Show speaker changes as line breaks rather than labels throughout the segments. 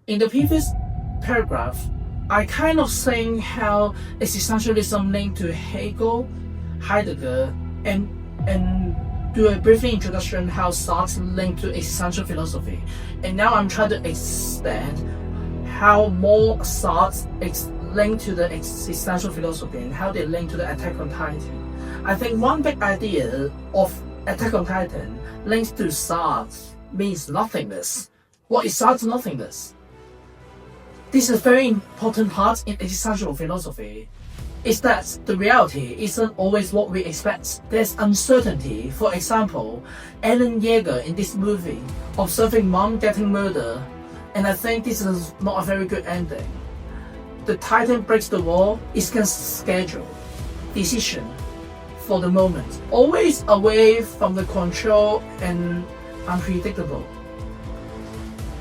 In the previous paragraph, I kind of saying how existentialism linked to Hegel, Heidegger, and do a brief introduction how Sartre linked to existential philosophy. And now I'm trying to extend how more Sartre linked to the existential philosophy and how they link to the Attack on Titan. I think one big idea of Attack on Titan links to Sartre means nothingness. What is Sartre's nothingness? This is a very important part in existential philosophy. Is that the reality isn't always what we expect. There's uncertainty. For example, Alan Yeager in this movie, observing mom getting murdered, and I think this is not a very good ending. The Titan breaks the wall, it can schedule, decision for the moment, always away from the control and unpredictable.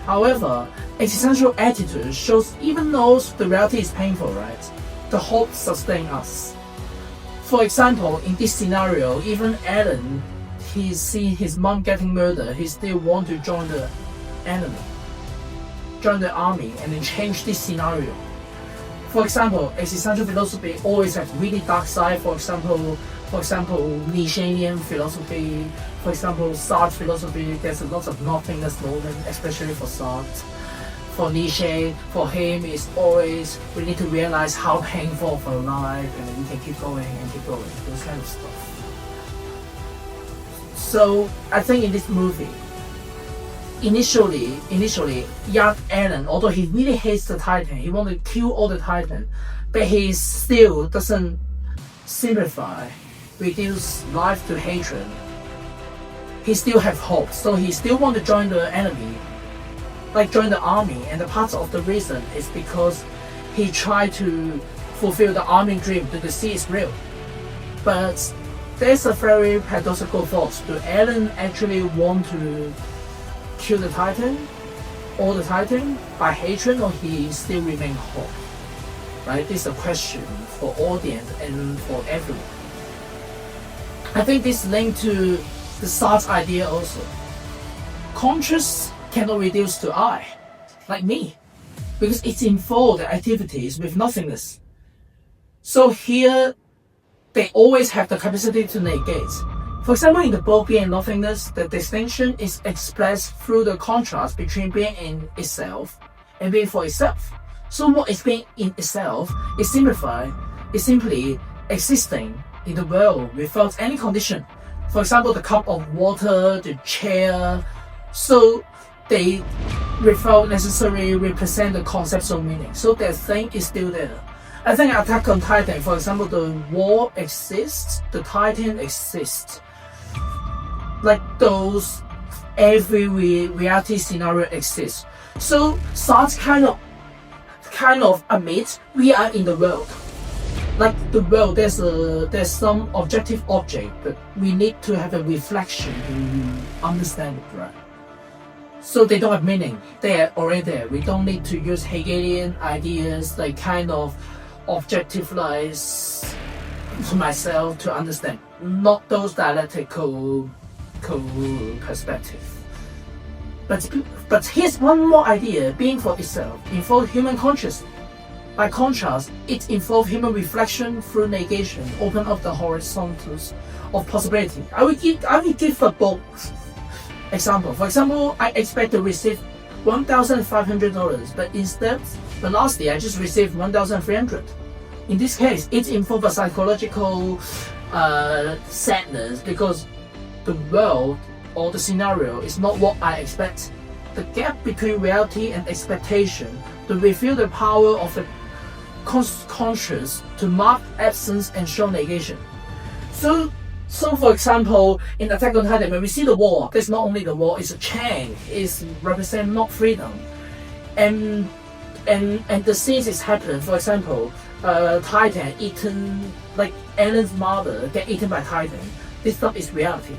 However, existential attitude shows even though the reality is painful, right? The hope sustains us. For example, in this scenario, even Alan, he see his mom getting murdered, he still want to join the enemy, join the army, and then change this scenario. For example, existential philosophy always has really dark side. For example, Nietzschean philosophy, for example, Sartre philosophy. There's a lot of nothingness moment, especially for Sartre. For Nietzsche, for him, it's always we need to realize how painful for life, and then we can keep going and keep going. Those kind of stuff. So I think in this movie, initially, young Alan, although he really hates the Titan, he wants to kill all the Titan, but he still doesn't simplify, reduce life to hatred. He still have hope, so he still want to join the enemy, like join the army, and the part of the reason is because he tried to fulfill the army dream that the sea is real. But there's a very paradoxical thought. Do Alan actually want to kill the Titan, all the Titan, by hatred, or he still remain hope? Right? This is a question for audience and for everyone. I think this linked to the Sartre idea also. Conscious cannot reduce to I, like me, because it's involved activities with nothingness. So here, they always have the capacity to negate. For example, in the book Being and Nothingness, the distinction is expressed through the contrast between being in itself and being for itself. So what is being in itself is simplified, is simply existing in the world without any condition. For example, the cup of water, the chair, so they without necessarily represent the conceptual meaning. So that thing is still there. I think Attack on Titan, for example, the wall exists, the Titan exists. Like those, every reality scenario exists. So Sartre kind of admits we are in the world. Like the world, there's some objective object, but we need to have a reflection to understand it, right? So they don't have meaning. They are already there. We don't need to use Hegelian ideas, like kind of objectivize to myself to understand. Not those dialectical perspective. But here's one more idea: being for itself involves human consciousness. By contrast, it involves human reflection through negation, open up the horizontals of possibility. I will give a book example. For example, I expect to receive $1,500, but last year I just received $1,300. In this case, it involves a psychological sadness because the world or the scenario is not what I expect. The gap between reality and expectation to reveal the power of the conscious to mark absence and show negation. So for example, in Attack on Titan, when we see the war, there's not only the war, it's a chain, it's represent not freedom. And the scenes is happening. For example, Titan eaten, like Alan's mother get eaten by Titan. This stuff is reality.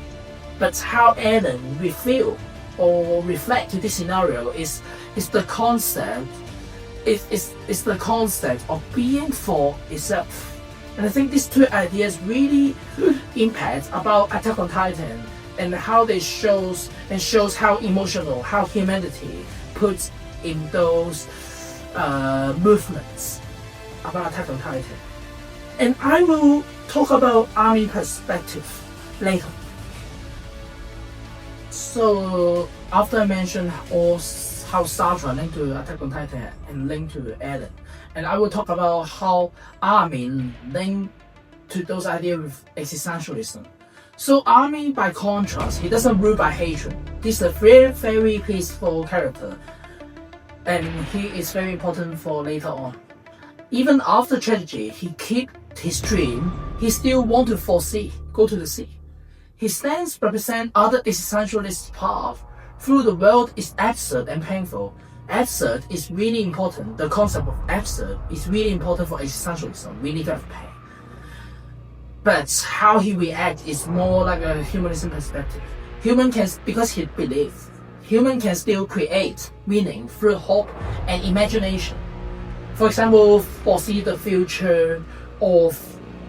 But how Alan will feel or reflect to this scenario is the concept. It's the concept of being for itself. And I think these two ideas really impact about Attack on Titan and how they shows how emotional, how humanity puts in those movements about Attack on Titan. And I will talk about army perspective later. So after I mentioned how Sartre linked to Attack on Titan and linked to Eren, and I will talk about how Armin linked to those ideas with existentialism. So Armin, by contrast, he doesn't rule by hatred. He's a very, very peaceful character, and he is very important for later on. Even after tragedy, he keep his dream. He still want to foresee, go to the sea. His stance represent other existentialist path. Through the world is absurd and painful. Absurd is really important. The concept of absurd is really important for existentialism. We need to have pain. But how he reacts is more like a humanism perspective. Human can, because he believes, human can still create meaning through hope and imagination. For example, foresee the future of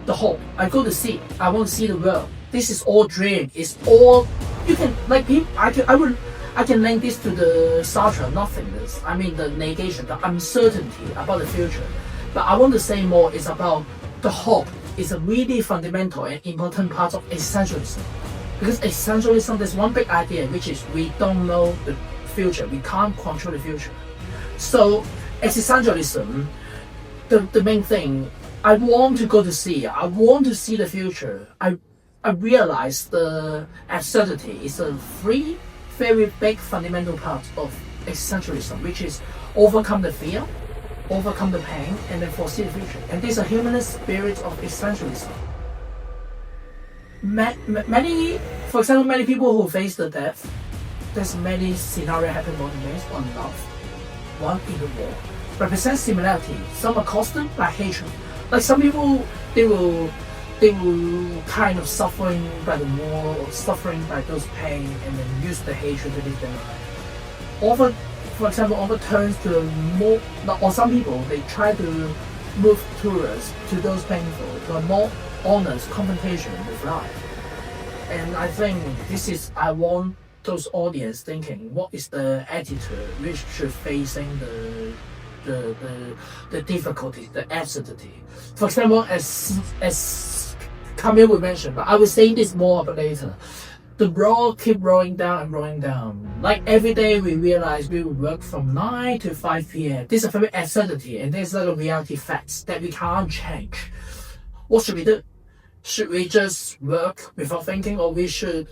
the hope. I go to sea. I want to see the world. This is all dream. It's all you can like. I can link this to the Sartre nothingness. I mean the negation, the uncertainty about the future. But I want to say more is about the hope. Is a really fundamental and important part of existentialism. Because existentialism, there's one big idea, which is we don't know the future. We can't control the future. So existentialism, the main thing, I want to go to sea. I want to see the future. I realize the absurdity is a very big fundamental part of existentialism, which is overcome the fear, overcome the pain, and then foresee the future. And this is a humanist spirit of existentialism. Many, for example, many people who face the death, there's many scenarios happen more than this. One love, one in the war, represent similarity. Some are caused by hatred. Like some people, they will kind of suffering by the war, or suffering by those pain, and then use the hatred to live their life. For example, often turns to more, or some people, they try to move towards to those painful, to a more honest confrontation with life. And I think this is, I want those audience thinking, what is the attitude which should facing the difficulty, the absurdity. For example, as Camille will mention, but I will say this more about later. The world keep rolling down and rolling down. Like every day we realize we will work from 9 to 5 p.m. This is a very absurdity, and there's like a reality facts that we can't change. What should we do? Should we just work without thinking, or we should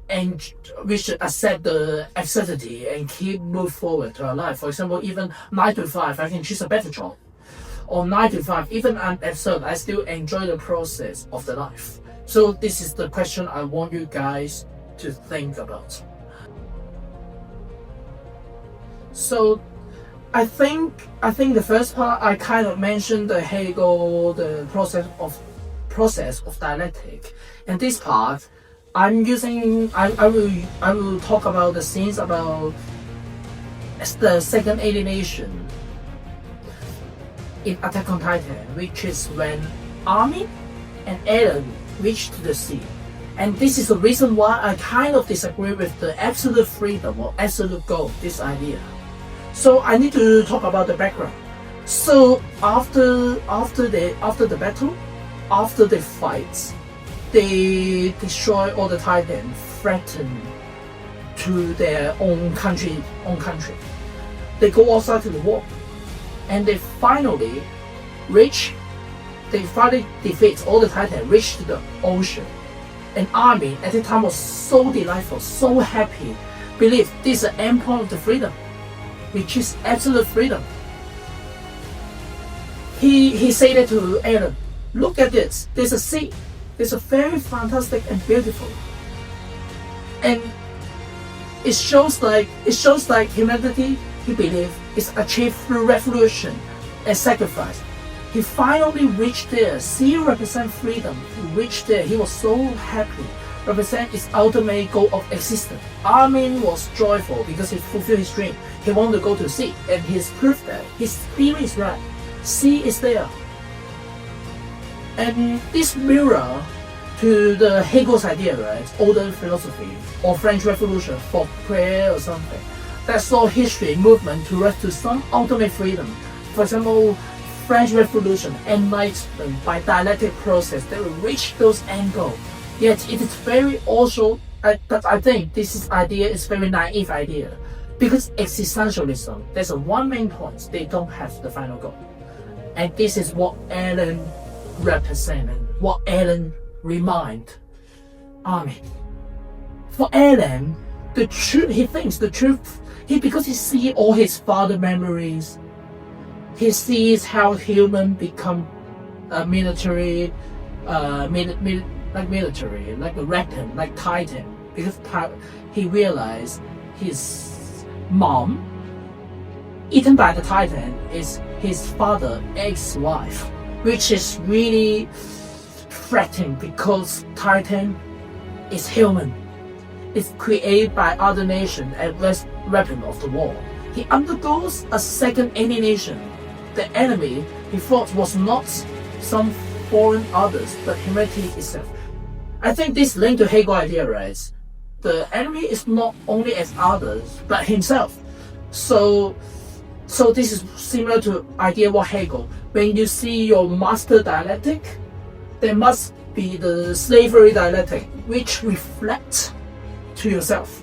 accept the absurdity and keep move forward to our life? For example, even 9 to 5, I can choose a better job. Or 9 to 5, even I'm absurd, I still enjoy the process of the life. So this is the question I want you guys to think about. So I think the first part I kind of mentioned the Hegel, the process of dialectic, and this part I'm using. I will talk about the scenes about the second alienation in Attack on Titan, which is when Armin and Eren reach to the sea. And this is the reason why I kind of disagree with the absolute freedom or absolute goal, this idea. So I need to talk about the background. So after the battle, after the fights, they destroy all the Titan, threaten to their own country. They go outside to the war, and they finally defeat all the Titan, reach to the ocean. And Armin at the time was so delightful, so happy, believe this is the end point of the freedom, which is absolute freedom. He said it to Eren, look at this, there's a sea, it's a very fantastic and beautiful. And it shows like humanity, he believed, is achieved through revolution and sacrifice. He finally reached there. Sea represents freedom. He reached there. He was so happy. Represent his ultimate goal of existence. Armin was joyful because he fulfilled his dream. He wanted to go to sea, and he's proved that his theory is right. Sea is there. And this mirror to the Hegel's idea, right? Older philosophy or French Revolution for prayer or something. that saw history movement towards to some ultimate freedom. For example, French Revolution, enlightenment by dialectic process, they will reach those end goals. Yet it is very also, but I think this idea is very naive idea, because existentialism, there's a one main point, they don't have the final goal. And this is what Alan represents and what Alan reminds Armin. For Alan, the truth, he thinks the truth, because he sees all his father memories, he sees how human become military, like a weapon, like Titan, because he realized his mom, eaten by the Titan, is his father's ex-wife, which is really threatening because Titan is human. It's created by other nation as weapon of the war. He undergoes a second alienation. The enemy he fought was not some foreign others, but humanity itself. I think this linked to Hegel idea, right? The enemy is not only as others, but himself. So this is similar to idea of Hegel. When you see your master dialectic, there must be the slavery dialectic, which reflects to yourself.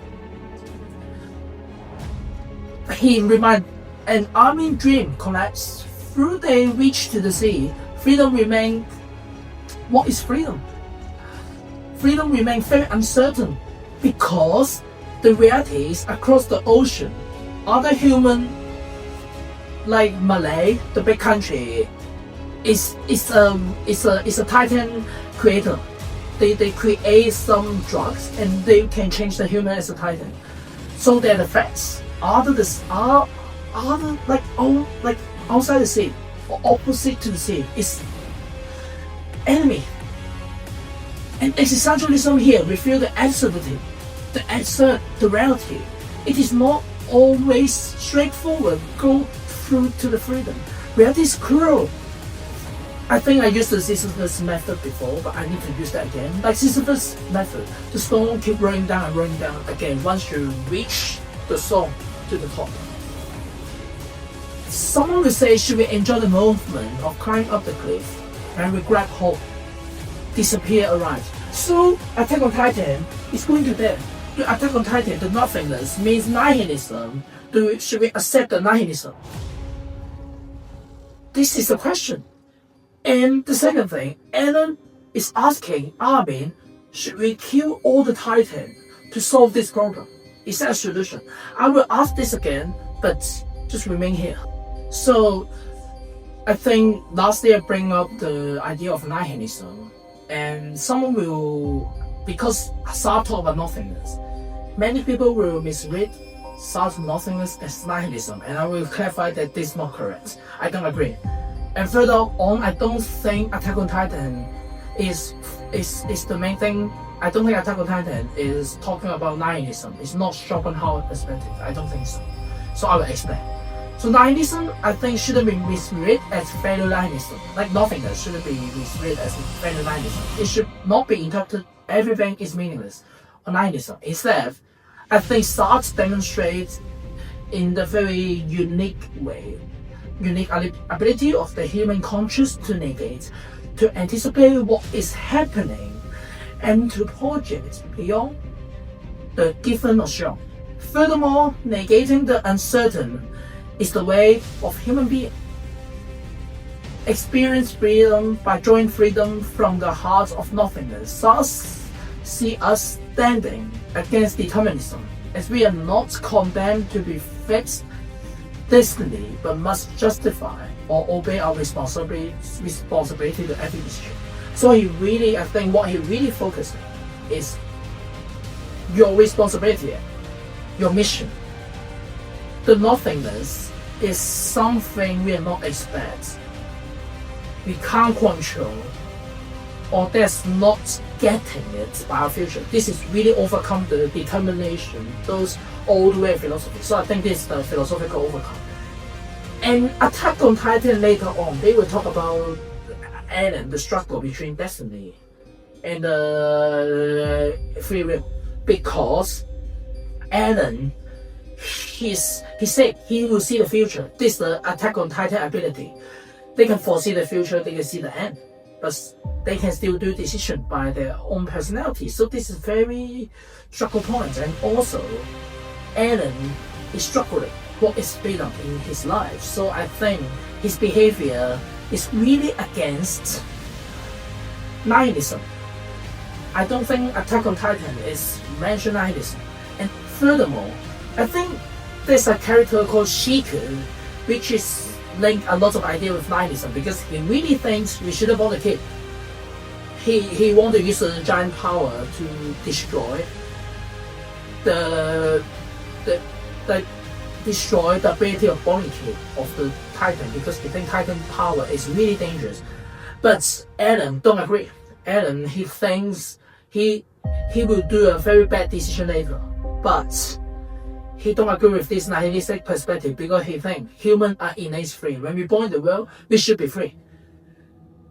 He reminds, an army dream collapsed. Through they reach to the sea. Freedom remains. What is freedom? Freedom remains very uncertain because the realities across the ocean, other human, like Malay, the big country, is a Titan creator. They create some drugs and they can change the human as a Titan. So they're the facts. Other like outside the sea or opposite to the sea is enemy. And existentialism here reveals the absurdity, the reality. It is not always straightforward. Go through to the freedom. Reality is cruel. I think I used the Sisyphus method before, but I need to use that again. Like Sisyphus method, the stone keep rolling down and rolling down again once you reach the stone to the top. Someone will say, should we enjoy the movement of climbing up the cliff and we grab hope, disappear arrives. So Attack on Titan is going to that. To Attack on Titan, the nothingness means nihilism. Should we accept the nihilism? This is the question. And the second thing, Alan is asking Armin, should we kill all the Titans to solve this problem? Is that a solution? I will ask this again, but just remain here. So, I think last year I bring up the idea of nihilism, and someone will, because Sartre talk about nothingness, many people will misread Sartre's nothingness as nihilism, and I will clarify that this is not correct. I don't agree. And further on, I don't think Attack on Titan is the main thing. I don't think Attack on Titan is talking about nihilism. It's not Schopenhauer perspective. I don't think so. So I will explain. So nihilism, I think, shouldn't be misread as failure nihilism. Like nothingness shouldn't be misread as failure nihilism. It should not be interpreted everything is meaningless or nihilism. Instead, I think Sartre demonstrates in the very unique ability of the human conscious to negate, to anticipate what is happening, and to project beyond the given or shown. Furthermore, negating the uncertain is the way of human being. Experience freedom by drawing freedom from the heart of nothingness. Thus, see us standing against determinism, as we are not condemned to be fixed destiny, but must justify or obey our responsibility to every decision. So I think what he really focuses on is your responsibility, your mission. The nothingness is something we are not expect. We can't control, or that's not getting it by our future. This is really overcome the determination, those old way of philosophy. So I think this is the philosophical overcome. And Attack on Titan later on, they will talk about Alan, the struggle between destiny and free will. Because Alan, he said he will see the future. This is the Attack on Titan ability. They can foresee the future, they can see the end, but they can still do decision by their own personality. So this is very struggle point. And also, Alan is struggling what is freedom in his life. So I think his behavior is really against nihilism. I don't think Attack on Titan is mentioned nihilism. And furthermore, I think there's a character called Shiku, which is linked a lot of idea with nihilism, because he really thinks we shouldn't want a kid. He want to use a giant power to destroy the ability of born kid of the Titan, because he think Titan power is really dangerous. But Alan don't agree. Alan, he thinks he will do a very bad decision later, but he don't agree with this nihilistic perspective, because he thinks humans are innately free. When we born in the world, we should be free.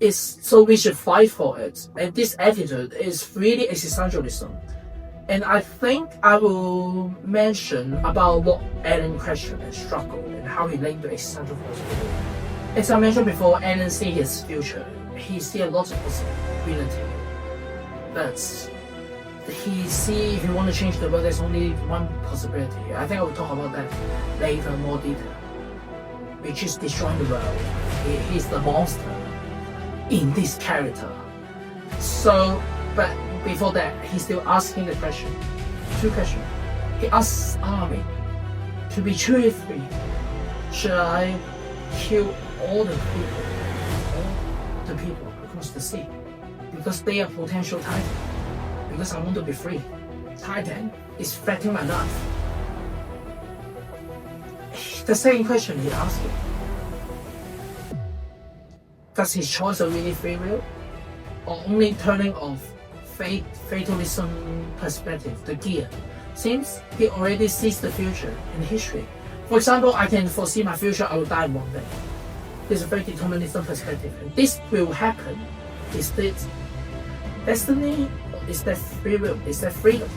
So we should fight for it. And this attitude is really existentialism. And I think I will mention about what Alan questioned and struggled and how he linked to existential philosophy. As I mentioned before, Alan sees his future. He sees a lot of possibility. But if he want to change the world, there's only one possibility. I think I will talk about that later in more detail, which is destroying the world. He's the monster in this character. So, but before that, he's still asking the question, two questions. He asks Army, to be truly free, should I kill all the people across the sea? Because they are potential Titan. Because I want to be free. Titan is threatening my life. The second question he asked him, does his choice are really free will, or only turning off fatalism perspective, the gear, since he already sees the future in history? For example, I can foresee my future, I will die one day. This is a very determinism perspective, and this will happen. Is that destiny, or is that free will? Is that freedom?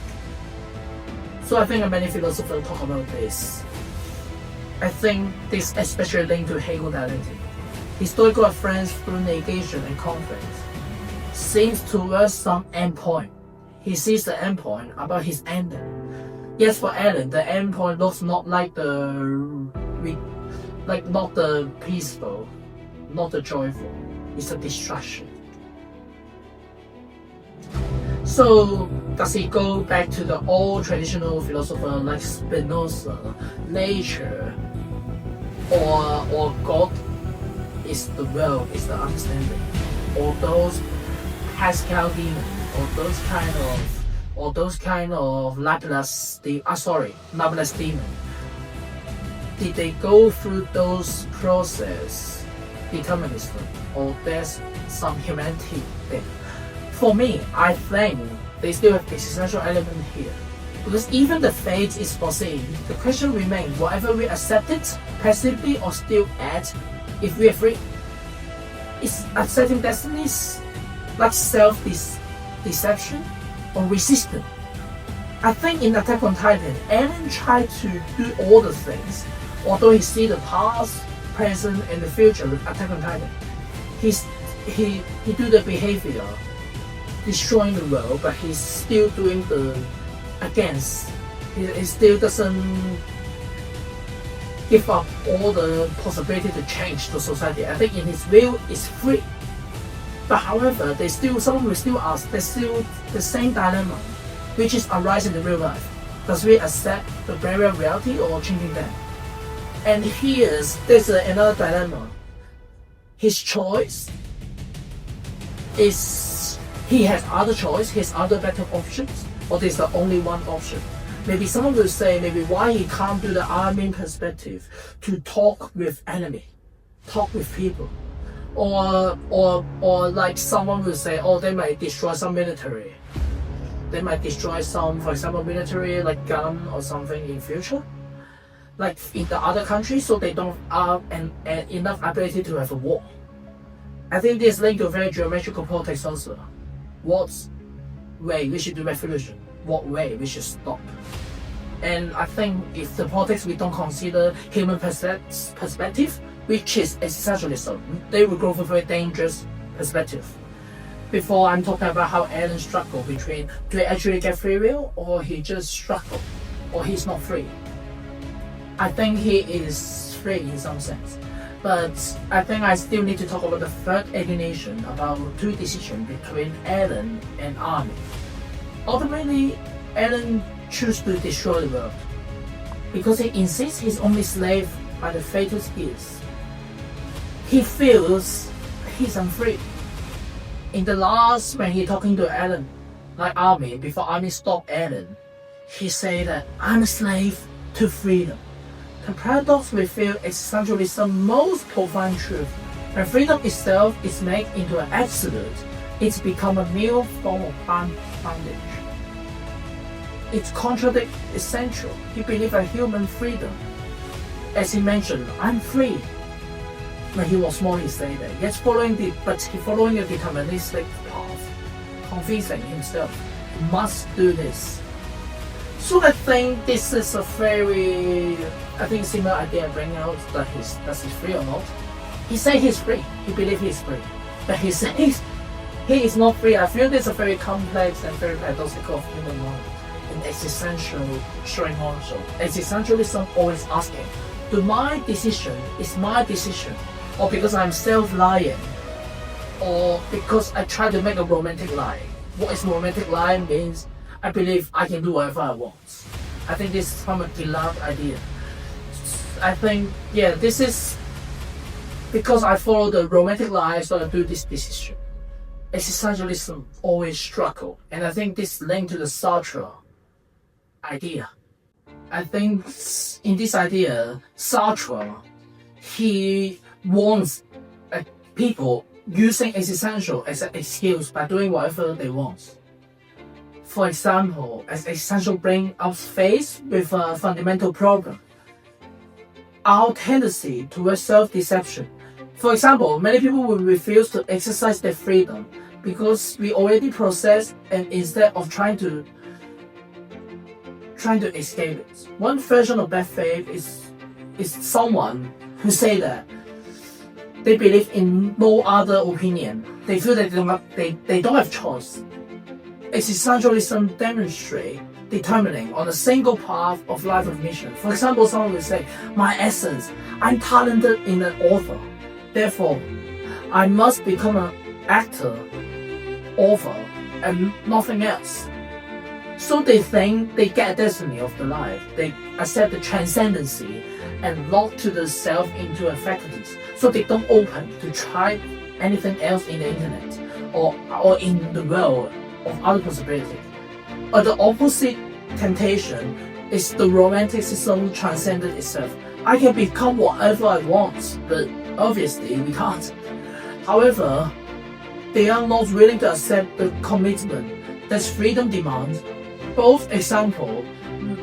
So I think many philosophers talk about this. I think this especially linked to Hegel dialectic. Historical friends through negation and conflict seems towards some endpoint. He sees the endpoint about his ending. Yes, for Alan, the endpoint looks not like not the peaceful, not the joyful. It's a destruction. So does he go back to the old traditional philosopher like Spinoza, nature, or God is the will, is the understanding, or those Pascal demon, or those kind of Laplace demon? Did they go through those process, determinism, or there's some humanity there? For me, I think they still have existential element here. Because even the fate is foreseen, the question remains, whatever we accept it, passively or still act, if we are free. Is accepting destinies like self-deception or resistance? I think in Attack on Titan, Alan tried to do all the things, although he see the past, present, and the future with Attack on Titan. He do the behavior, destroying the world, but he's still doing the against. He still doesn't give up all the possibility to change the society. I think in his will is free. But however, someone will still ask, there's still the same dilemma, which is arising in real life. Does we accept the barrier of reality or changing them? And there's another dilemma. His choice is, he has other choice, he has other better options, or there's the only one option. Maybe someone will say, maybe why he can't do the army perspective to talk with enemy, talk with people. Or like someone will say, oh, they might destroy some military. They might destroy some, for example, military like gun or something in future, like in the other countries, so they don't have enough ability to have a war. I think this is linked to very geometrical politics also. What way we should do revolution? What way we should stop? And I think if the politics we don't consider human perspective, which is existentialism, they will go for a very dangerous perspective. Before I'm talking about how Alan struggled between do he actually get free will or he just struggle or he's not free. I think he is free in some sense. But I think I still need to talk about the third alienation, about two decisions between Alan and Army. Ultimately, Alan chooses to destroy the world because he insists he's only slave by the fatal skills. He feels he's unfree. In the last, when he talking to Alan, like Army, before Army stopped Alan, he said that I'm a slave to freedom. The paradox reveals existentialism's most profound truth. When freedom itself is made into an absolute, it's become a new form of bondage. It contradicts essential. He believes in human freedom. As he mentioned, I'm free. When he was small, he said that. He's following a deterministic path, convincing himself he must do this. So I think this is a very, similar idea bringing out that he's free or not. He says he's free. He believes he's free, but he says he is not free. I feel this is a very complex and very paradoxical of human mind. An existential showing also. Existentialism always asking, is my decision, or because I'm self-lying, or because I try to make a romantic lie. What is romantic lie means I believe I can do whatever I want. I think this is from a beloved idea. I think, this is because I follow the romantic lie, so I do this decision. Existentialism always struggle, and I think this linked to the Sartre idea. I think in this idea, Sartre, he wants people using existential as an excuse by doing whatever they want. For example, as existential brings us face with a fundamental problem, our tendency towards self-deception. For example, many people will refuse to exercise their freedom because we already process, and instead of trying to escape it. One version of bad faith is someone who say that they believe in no other opinion. They feel that they don't have choice. Existentialism demonstrates determining on a single path of life of mission. For example, someone will say, my essence, I'm talented in an author. Therefore, I must become an actor, author, and nothing else. So they think they get a destiny of the life. They accept the transcendency and lock to the self into a faculties. So they don't open to try anything else in the internet or in the world of other possibilities. But the opposite temptation is the romanticism transcended itself. I can become whatever I want, but obviously we can't. However, they are not willing to accept the commitment that freedom demands. Both examples,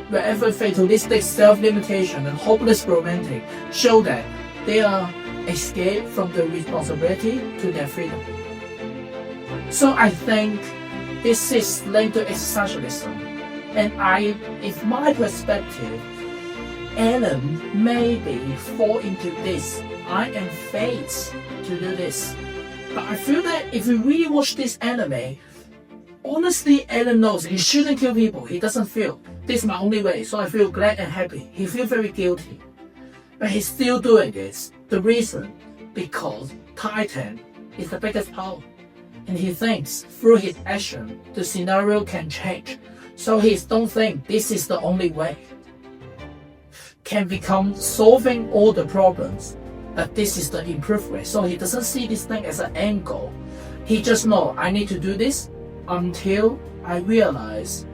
wherever fatalistic self-limitation and hopeless romantic, show that they are escape from the responsibility to their freedom. So I think this is linked to existentialism, and if my perspective, Alan maybe fall into this. I am fate to do this. But I feel that if you really watch this anime, honestly, Alan knows he shouldn't kill people. He doesn't feel this is my only way, so I feel glad and happy. He feels very guilty, but he's still doing this. The reason, because Titan is the biggest power, and he thinks through his action the scenario can change. So he don't think this is the only way. Can become solving all the problems, but this is the improved way. So he doesn't see this thing as an end goal. He just know I need to do this until I realize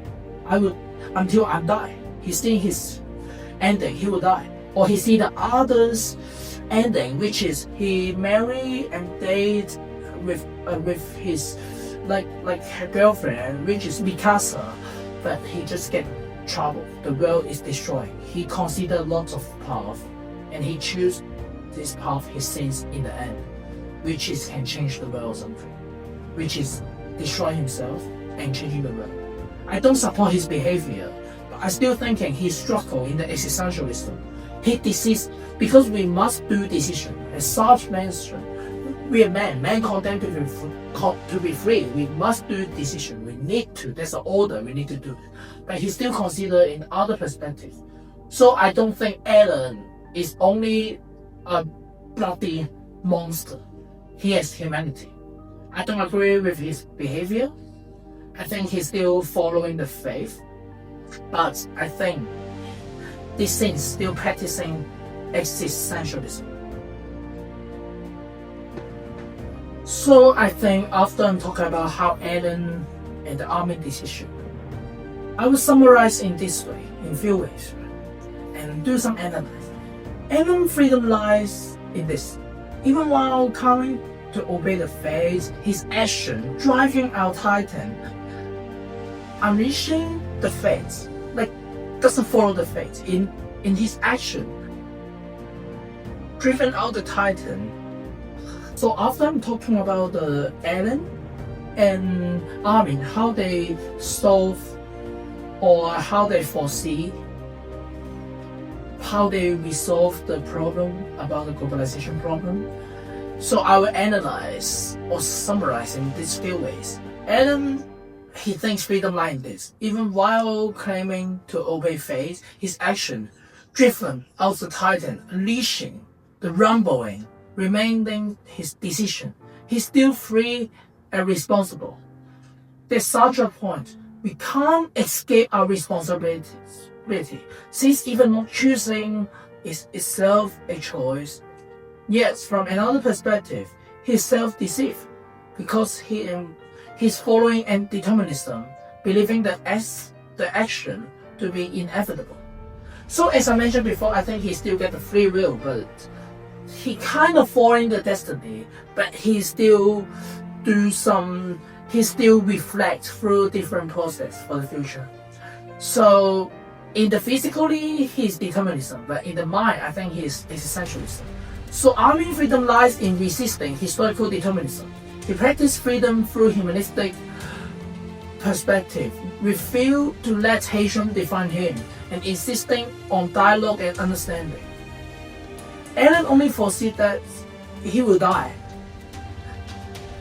until I die. He see his ending, he will die. Or he see the others ending, which is he marry and date with his like her girlfriend, which is Mikasa, but he just get trouble. The world is destroyed. He consider lots of paths, and he choose this path he sees in the end, which is can change the world or something, which is destroy himself and changing the world. I don't support his behavior, but I still thinking he struggled in the existentialism. He deceased because we must do decision. As such mentioned, we are men. Men condemned to be free. We must do decision. We need to. There's an order. We need to do it. But he still consider in other perspectives. So I don't think Alan is only a bloody monster. He has humanity. I don't agree with his behavior. I think he's still following the faith. But I think this saint still practicing existentialism. So I think after I'm talking about how Alan and the army decision, I will summarize in this way, in few ways, and do some analysis. Alan's freedom lies in this. Even while coming to obey the faith, his action driving our Titan, unleashing the faith, like doesn't follow the faith in his action, driven out the Titan. So after I'm talking about the Alan and Armin, how they solve or how they foresee, how they resolve the problem about the globalization problem. So I will analyze or summarize in these few ways. Alan, he thinks freedom lies in this. Even while claiming to obey faith, his action driven out the Titan, unleashing the rumbling, remaining his decision. He's still free and responsible. There's such a point. We can't escape our responsibility, since even not choosing is itself a choice. Yet, from another perspective, he's self-deceived because he's following determinism, believing the action to be inevitable. So, as I mentioned before, I think he still get the free will, but he kind of following the destiny, but he still reflect through different process for the future. So in the physically, he's determinism, but in the mind, I think he's existentialism. So Armin freedom lies in resisting historical determinism. He practiced freedom through humanistic perspective, refused to let Haitian define him, and insisting on dialogue and understanding. Alan only foresees that he will die.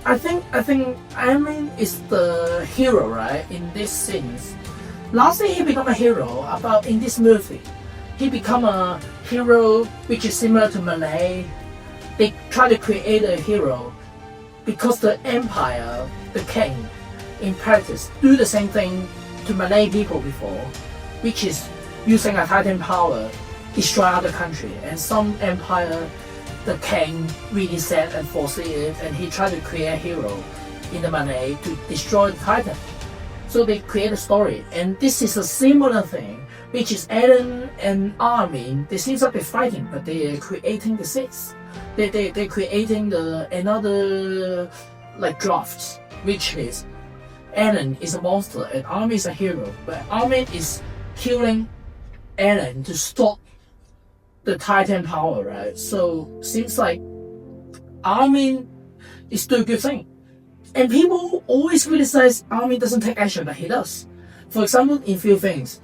I think Armin is the hero, right, in this scenes. Lastly, he become a hero in this movie. He become a hero which is similar to Malay. They try to create a hero because the empire, the king, in practice, do the same thing to Malay people before, which is using a Titan power, destroy other country. And some empire, the king really said and foresee it, and he tried to create a hero in the Malay to destroy the Titan. So they create a story, and this is a similar thing, which is Alan and Armin. They seems like they're fighting, but they are creating the six. They're creating another like drafts, which is Alan is a monster and Armin is a hero, but Armin is killing Alan to stop the Titan power, right? So seems like Armin is doing a good thing. And people always criticize Armin doesn't take action, but he does. For example, in few things.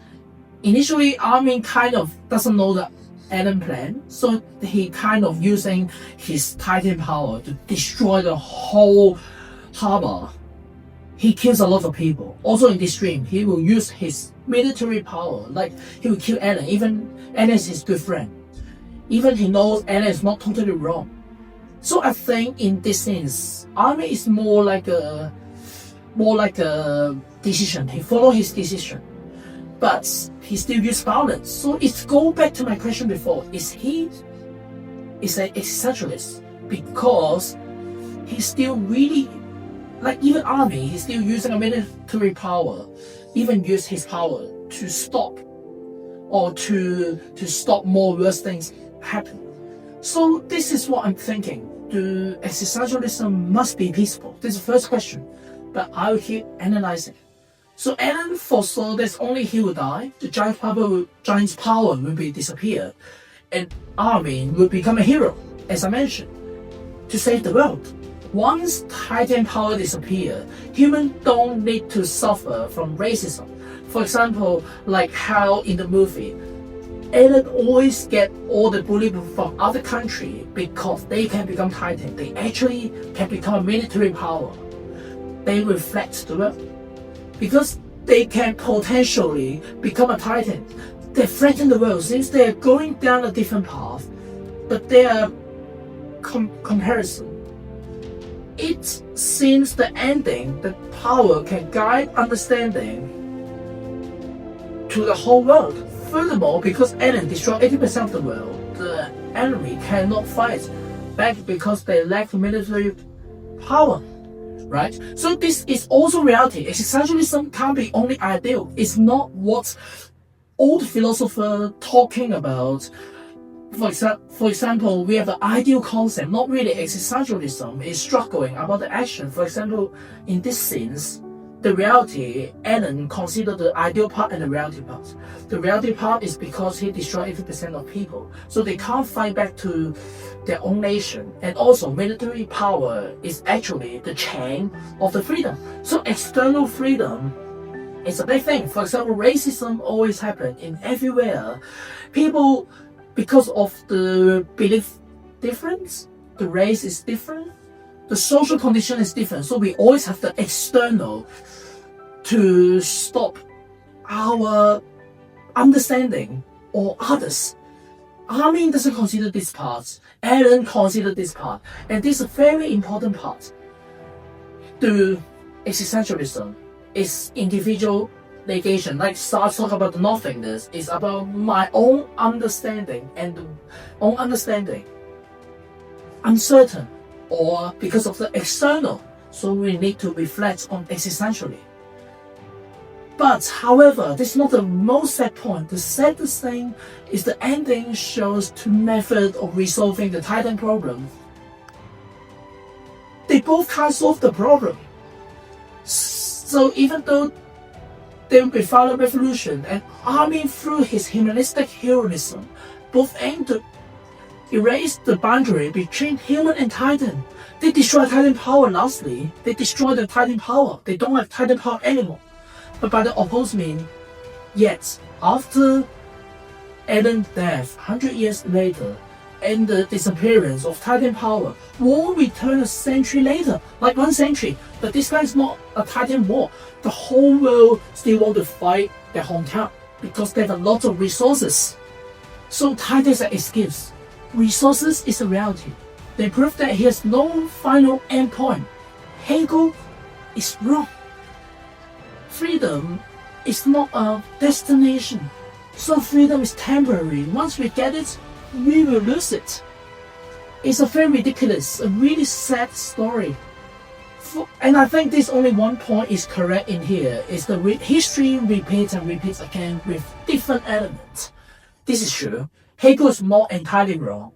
Initially, Armin kind of doesn't know the Alan plan, so he kind of using his Titan power to destroy the whole harbor. He kills a lot of people. Also in this dream, he will use his military power, like he will kill Alan. Even Alan is his good friend. Even he knows Alan is not totally wrong. So I think in this sense, Armin is more like a decision. He follow his decision, but he still use violence. So it's go back to my question before: is an existentialist because he's still really like even Armin? He's still using a military power, even use his power to stop or to stop more worse things happen. So this is what I'm thinking. Do existentialism must be peaceful? This is the first question, but I will keep analyzing. So Alan foresaw that only he will die, the giant's power will be disappear, and Armin will become a hero, as I mentioned, to save the world. Once Titan power disappear, humans don't need to suffer from racism, For example, like how in the movie, Alan always get all the bully from other country because they can become Titan. They actually can become a military power. They reflect the world because they can potentially become a Titan. They threaten the world since they are going down a different path, but they are comparison. It seems the ending that power can guide understanding to the whole world. Furthermore, because Alan destroyed 80% of the world, the enemy cannot fight back because they lack military power. Right? So this is also reality. Existentialism can't be only ideal. It's not what old philosophers talking about. For example, we have an ideal concept, not really existentialism, is struggling about the action. For example, in this sense, the reality, Alan considered the ideal part and the reality part. The reality part is because he destroyed 80% of people, so they can't fight back to their own nation. And also, military power is actually the chain of the freedom. So external freedom is a big thing. For example, racism always happens in everywhere. People, because of the belief difference, the race is different, the social condition is different. So we always have the external to stop our understanding or others. Armin doesn't consider this part. Alan considered this part. And this is a very important part. The existentialism is individual negation. Like Sartre talk about nothingness, is about my own understanding and own understanding uncertain or because of the external. So we need to reflect on existentially. But however, this is not the most sad point. The saddest thing is the ending shows two methods of resolving the Titan problem. They both can't solve the problem. So even though there will be final revolution, and Armin through his humanistic heroism both aim to erase the boundary between human and Titan. They destroy Titan power lastly. They destroy the Titan power. They don't have Titan power anymore. But by the opposed means, yet after Alan's death, 100 years later, and the disappearance of Titan power, war returned a century later, like 1 century. But this time is not a Titan war. The whole world still want to fight their hometown because they have a lot of resources. So Titan is an excuse. Resources is a reality. They prove that he has no final endpoint. Hegel is wrong. Freedom is not a destination. So freedom is temporary. Once we get it, we will lose it. It's a very ridiculous, a really sad story. And I think this only one point is correct in here, is the history repeats and repeats again with different elements. This is true. Hegel is not entirely wrong.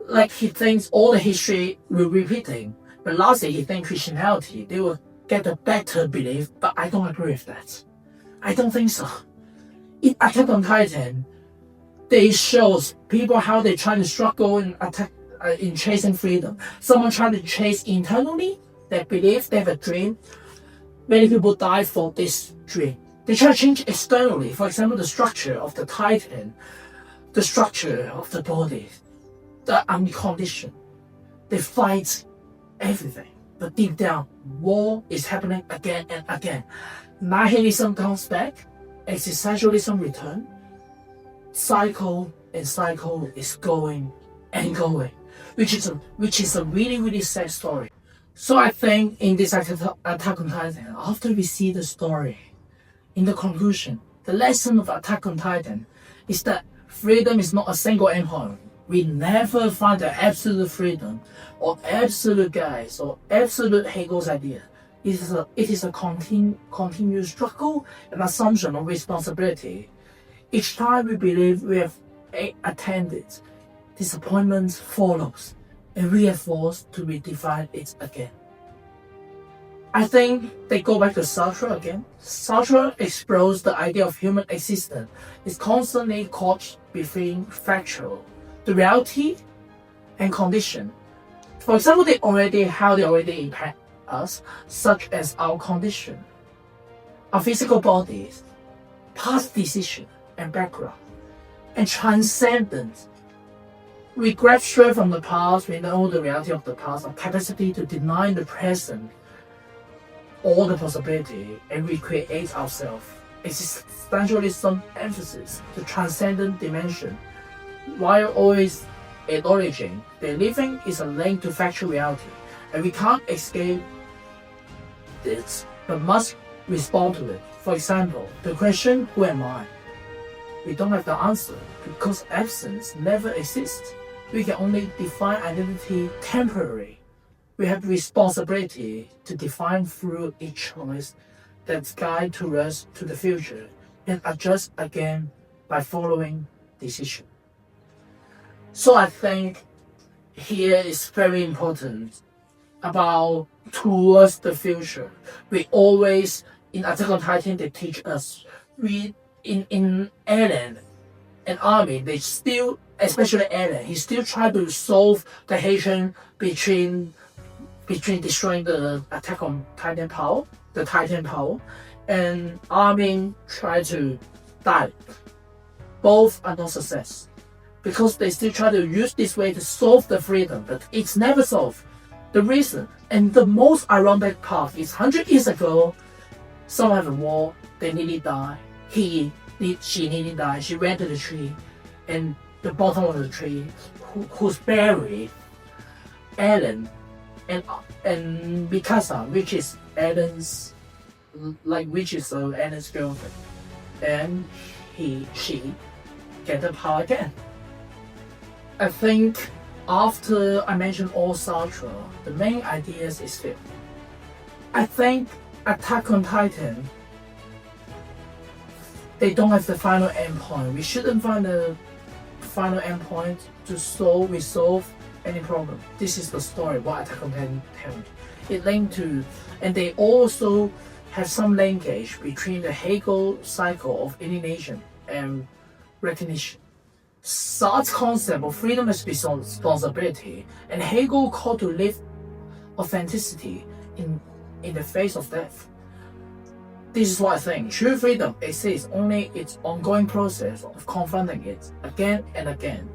Like he thinks all the history will be repeating, but lastly he thinks Christianity, they will get a better belief, but I don't agree with that. I don't think so. In Attack on Titan, they shows people how they try to struggle and attack in chasing freedom. Someone trying to chase internally, they believe they have a dream. Many people die for this dream. They try to change externally. For example, the structure of the Titan, the structure of the body, the unconditioned. They fight everything. But deep down, war is happening again and again. Nihilism comes back, existentialism returns. Cycle and cycle is going and going, which is a really, really sad story. So I think in this Attack on Titan, after we see the story, in the conclusion, the lesson of Attack on Titan is that freedom is not a single endpoint. We never find the absolute freedom or absolute guys or absolute Hegel's idea. It is a continuous struggle and assumption of responsibility. Each time we believe we have attained, disappointment follows, and we are forced to redefine it again. I think they go back to Sartre again. Sartre explores the idea of human existence is constantly caught between factual, the reality, and condition. For example, how they already impact us, such as our condition, our physical bodies, past decision and background, and transcendence. We grab strength from the past, we know the reality of the past, our capacity to deny the present, all the possibility, and recreate ourselves. Existentialism emphasis the transcendent dimension, while always acknowledging that living is a link to factual reality, and we can't escape this, but must respond to it. For example, the question, who am I? We don't have the answer, because absence never exists. We can only define identity temporarily. We have responsibility to define through each choice that guide to us to the future, and adjust again by following decision. So I think here is very important about towards the future. We always, in Attack on Titan, they teach us, we in Eren and Armin, they still, especially Eren, he still try to solve the hatred between destroying the Attack on Titan power, the Titan power, and Armin try to die. Both are not success, because they still try to use this way to solve the freedom, but it's never solved. The reason, and the most ironic part, is 100 years ago, someone have a war, they nearly die. She nearly died. She went to the tree, and the bottom of the tree, who's buried, Eren and Mikasa, which is Eren's girlfriend, and she get the power again. I think after I mentioned all Sartre, the main ideas is failed. I think Attack on Titan, they don't have the final endpoint. We shouldn't find a final endpoint to resolve any problem. This is the story what Attack on Titan tells. It linked to, and they also have some linkage between the Hegel cycle of alienation and recognition. Sartre's concept of freedom as responsibility, and Hegel call to live authenticity in the face of death. This is what I think. True freedom exists only its ongoing process of confronting it again and again.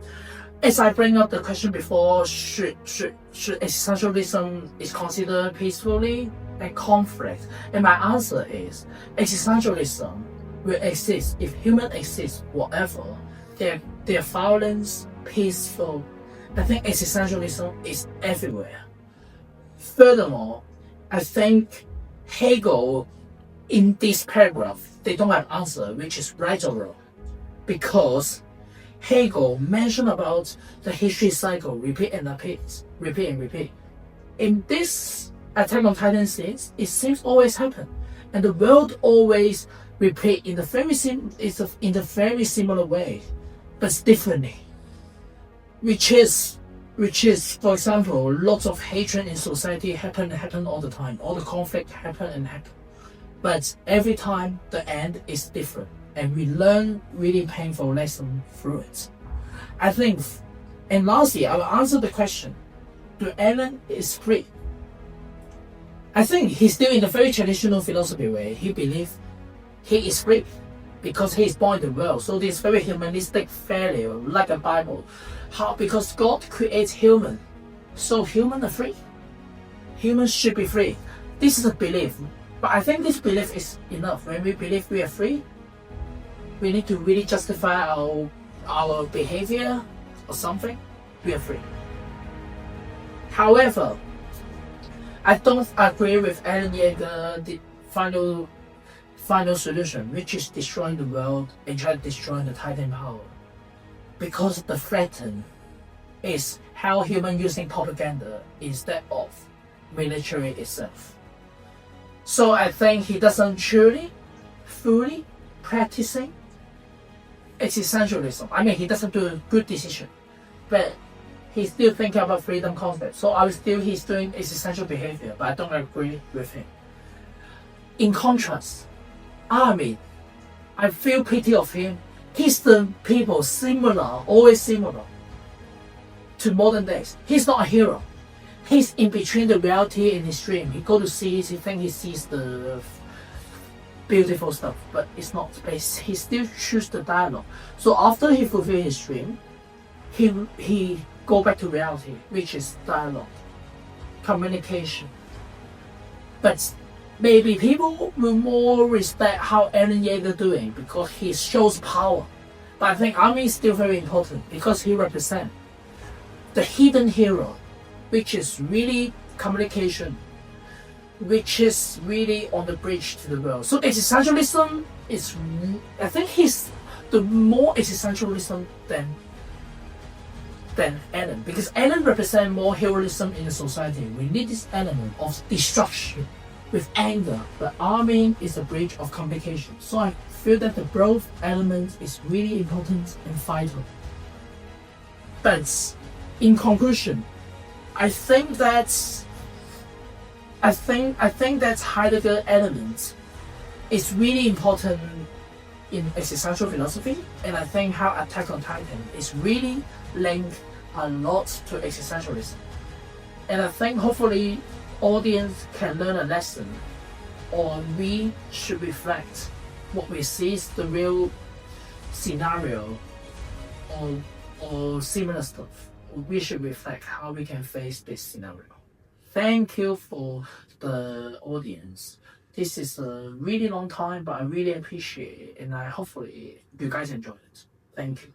As I bring up the question before, should existentialism is considered peacefully and conflict? And my answer is, existentialism will exist if humans exist whatever. Their violence, peaceful. I think existentialism is everywhere. Furthermore, I think Hegel, in this paragraph, they don't have answer which is right or wrong, because Hegel mentioned about the history cycle, repeat and repeat. In this Attack on Titan scenes, it seems always happen, and the world always repeat in the very similar way, but differently. Which is, for example, lots of hatred in society happen all the time. All the conflict happen. But every time the end is different, and we learn really painful lesson through it. I think, and lastly, I will answer the question: do Eren is free? I think he's still in the very traditional philosophy way. He believes he is free because he is born in the world. So this very humanistic failure, like a Bible. How? Because God creates human, so humans are free. Humans should be free. This is a belief. But I think this belief is enough. When we believe we are free, we need to really justify our behavior or something. We are free. However, I don't agree with Eren Yeager, the final solution, which is destroying the world and trying to destroy the Titan power. Because the threat is how human using propaganda instead of military itself. So I think he doesn't truly, fully practicing existentialism. I mean, he doesn't do a good decision, but he's still thinking about freedom concept. So he's doing existential behavior, but I don't agree with him. In contrast, Armin, I feel pity of him. He's the people always similar to modern days. He's not a hero. He's in between the reality and his dream. He go to see, he thinks he sees the beautiful stuff, but it's not. But he still choose the dialogue. So after he fulfill his dream, he go back to reality, which is dialogue, communication. But maybe people will more respect how Eren Yeager doing because he shows power. But I think Armin is still very important because he represents the hidden hero, which is really communication, which is really on the bridge to the world. So existentialism is, I think he's the more existentialism than Eren, because Eren represents more heroism in the society. We need this element of destruction with anger, but Armin is a bridge of communication. So I feel that the both element is really important and vital. But in conclusion, I think that Heidegger element is really important in existential philosophy, and I think how Attack on Titan is really linked a lot to existentialism. And I think hopefully audience can learn a lesson, or we should reflect what we see is the real scenario or similar stuff. We should reflect how we can face this scenario. Thank you for the audience. This is a really long time, but I really appreciate it, and I hopefully you guys enjoy it. Thank you.